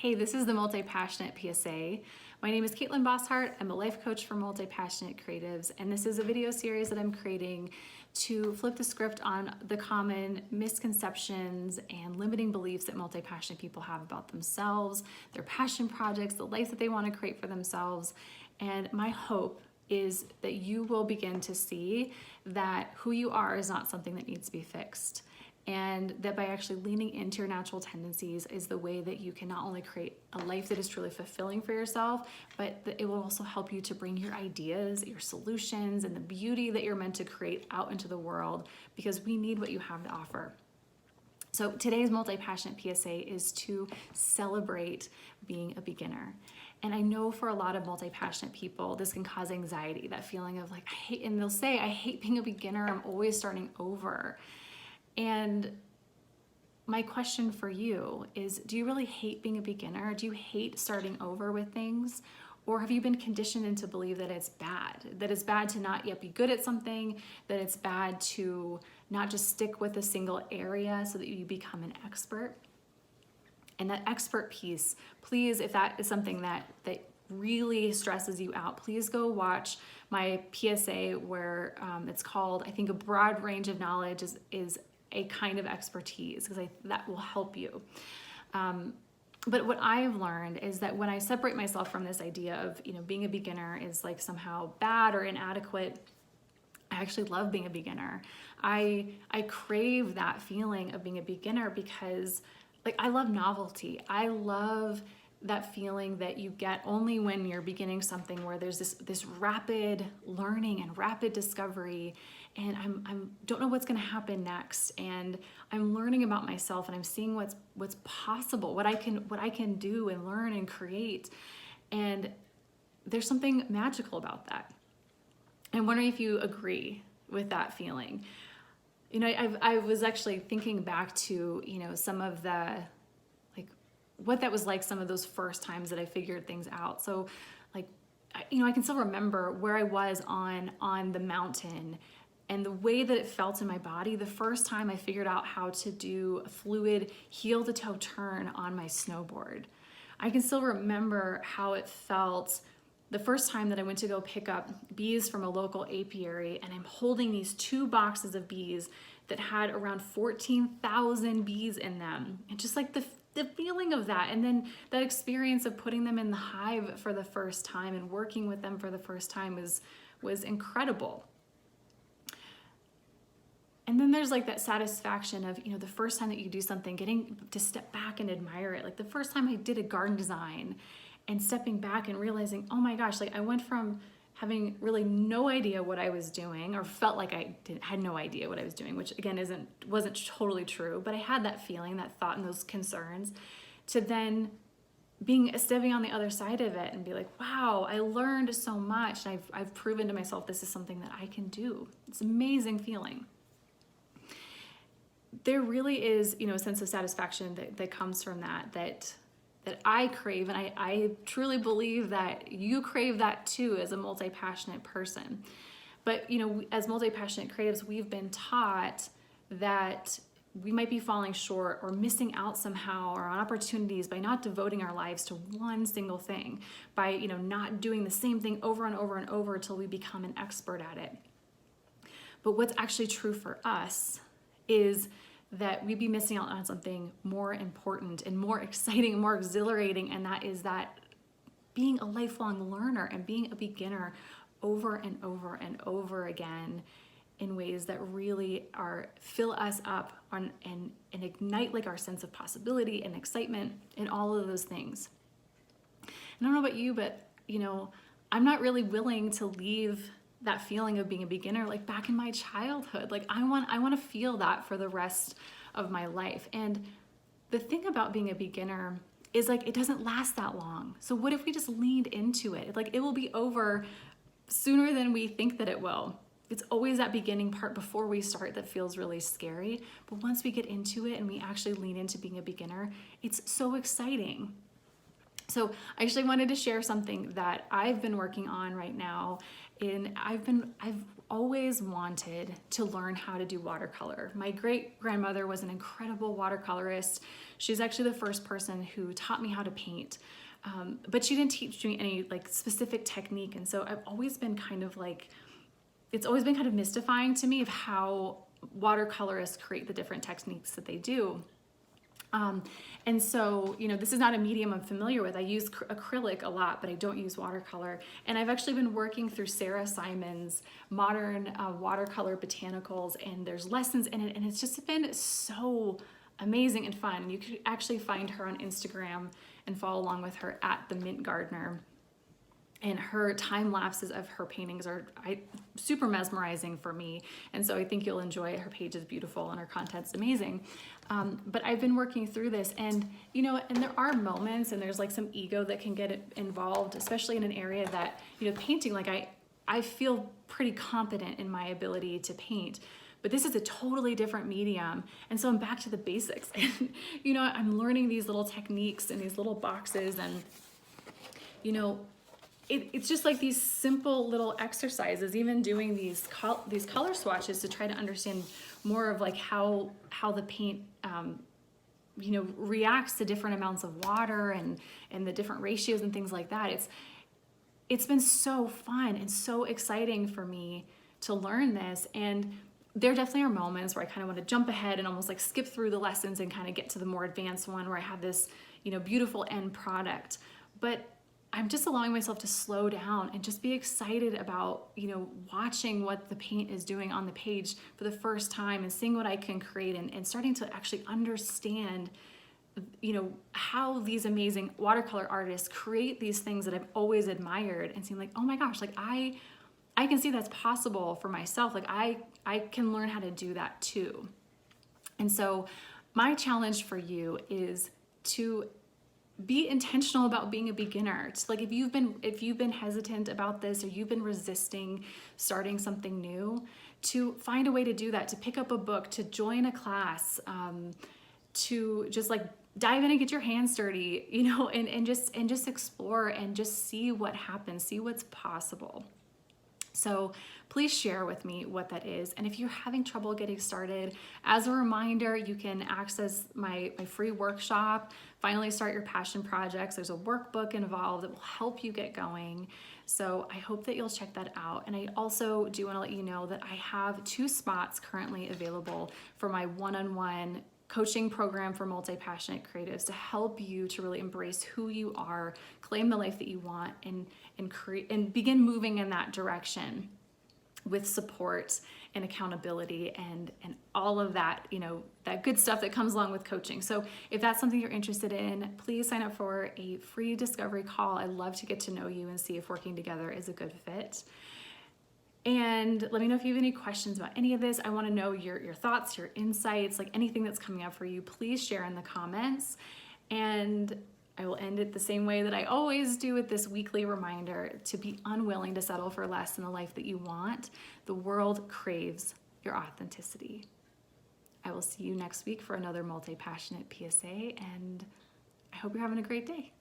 Hey, this is the Multi-Passionate PSA. My name is Caitlin Bosshart. I'm a life coach for multi-passionate creatives, and this is a video series that I'm creating to flip the script on the common misconceptions and limiting beliefs that multi-passionate people have about themselves, their passion projects, the life that they want to create for themselves. And my hope is that you will begin to see that who you are is not something that needs to be fixed. And that by actually leaning into your natural tendencies is the way that you can not only create a life that is truly fulfilling for yourself, but that it will also help you to bring your ideas, your solutions, and the beauty that you're meant to create out into the world, because we need what you have to offer. So today's multi-passionate PSA is to celebrate being a beginner. And I know for a lot of multi-passionate people, this can cause anxiety, that feeling of like, I hate, and they'll say, I hate being a beginner, I'm always starting over. And my question for you is, do you really hate being a beginner? Do you hate starting over with things? Or have you been conditioned into believe that it's bad? That it's bad to not yet be good at something, that it's bad to not just stick with a single area so that you become an expert? And that expert piece, please, if that is something that really stresses you out, please go watch my PSA where it's called, I think, a broad range of knowledge is a kind of expertise, because that will help you. But what I've learned is that when I separate myself from this idea of, being a beginner is like somehow bad or inadequate, I actually love being a beginner. I crave that feeling of being a beginner because, like, I love novelty. I love that feeling that you get only when you're beginning something where there's this rapid learning and rapid discovery, and I'm don't know what's going to happen next, and I'm learning about myself, and I'm seeing what's possible, what I can do and learn and create. And there's something magical about that. I'm wondering if you agree with that feeling. I was actually thinking back to some of the, what that was like some of those first times that I figured things out. So I can still remember where I was on the mountain and the way that it felt in my body the first time I figured out how to do a fluid heel to toe turn on my snowboard. I can still remember how it felt the first time that I went to go pick up bees from a local apiary, and I'm holding these 2 boxes of bees that had around 14,000 bees in them. And just like the feeling of that, and then that experience of putting them in the hive for the first time and working with them for the first time was incredible. And then there's like that satisfaction of, the first time that you do something, getting to step back and admire it. Like the first time I did a garden design and stepping back and realizing, oh my gosh, I went from having really no idea what I was doing, or felt like I had no idea what I was doing, which again wasn't totally true, but I had that feeling, that thought, and those concerns, to then stepping on the other side of it and be like, wow, I learned so much. And I've proven to myself this is something that I can do. It's an amazing feeling. There really is, a sense of satisfaction that comes from that I crave, and I truly believe that you crave that too as a multi-passionate person. But as multi-passionate creatives, we've been taught that we might be falling short or missing out somehow or on opportunities by not devoting our lives to one single thing, by not doing the same thing over and over and over until we become an expert at it. But what's actually true for us is that we'd be missing out on something more important and more exciting and more exhilarating, and that is that being a lifelong learner and being a beginner over and over and over again in ways that really fill us up and ignite like our sense of possibility and excitement and all of those things. And I don't know about you, but I'm not really willing to leave that feeling of being a beginner like back in my childhood. Like I want to feel that for the rest of my life. And the thing about being a beginner is it doesn't last that long. So what if we just leaned into it? It will be over sooner than we think that it will. It's always that beginning part before we start that feels really scary. But once we get into it and we actually lean into being a beginner, it's so exciting. So I actually wanted to share something that I've been working on right now. And I've always wanted to learn how to do watercolor. My great-grandmother was an incredible watercolorist. She's actually the first person who taught me how to paint. But she didn't teach me any like specific technique. And so I've always been kind of like, it's always been kind of mystifying to me of how watercolorists create the different techniques that they do. And so, you know, this is not a medium I'm familiar with. I use acrylic a lot, but I don't use watercolor. And I've actually been working through Sarah Simon's modern watercolor botanicals, and there's lessons in it. And it's just been so amazing and fun. You could actually find her on Instagram and follow along with her at The Mint Gardener. And her time lapses of her paintings are super mesmerizing for me. And so I think you'll enjoy it. Her page is beautiful and her content's amazing. But I've been working through this, and you know, and there are moments and there's like some ego that can get involved, especially in an area that, you know, painting, like I feel pretty competent in my ability to paint. But this is a totally different medium. And so I'm back to the basics. And, you know, I'm learning these little techniques and these little boxes, and, you know, it's just like these simple little exercises, even doing these color swatches to try to understand more of like how the paint, you know, reacts to different amounts of water and the different ratios and things like that. It's been so fun and so exciting for me to learn this. And there definitely are moments where I kind of want to jump ahead and almost like skip through the lessons and kind of get to the more advanced one where I have this, you know, beautiful end product. But I'm just allowing myself to slow down and just be excited about, you know, watching what the paint is doing on the page for the first time and seeing what I can create, and starting to actually understand, you know, how these amazing watercolor artists create these things that I've always admired, and seeing like, oh my gosh, like I can see that's possible for myself. Like I can learn how to do that too. And so my challenge for you is to be intentional about being a beginner. It's like if you've been hesitant about this, or you've been resisting starting something new, to find a way to do that, to pick up a book, to join a class, to just like dive in and get your hands dirty, you know, and just explore and just see what happens, see what's possible. So please share with me what that is. And if you're having trouble getting started, as a reminder, you can access my free workshop, Finally Start Your Passion Projects. There's a workbook involved that will help you get going. So I hope that you'll check that out. And I also do want to let you know that I have 2 spots currently available for my one-on-one coaching program for multi-passionate creatives, to help you to really embrace who you are, claim the life that you want, and create and begin moving in that direction with support and accountability and all of that, you know, that good stuff that comes along with coaching. So if that's something you're interested in, please sign up for a free discovery call. I'd love to get to know you and see if working together is a good fit. And let me know if you have any questions about any of this. I want to know your thoughts, your insights, like anything that's coming up for you. Please share in the comments. And I will end it the same way that I always do, with this weekly reminder to be unwilling to settle for less in the life that you want. The world craves your authenticity. I will see you next week for another multi-passionate PSA, and I hope you're having a great day.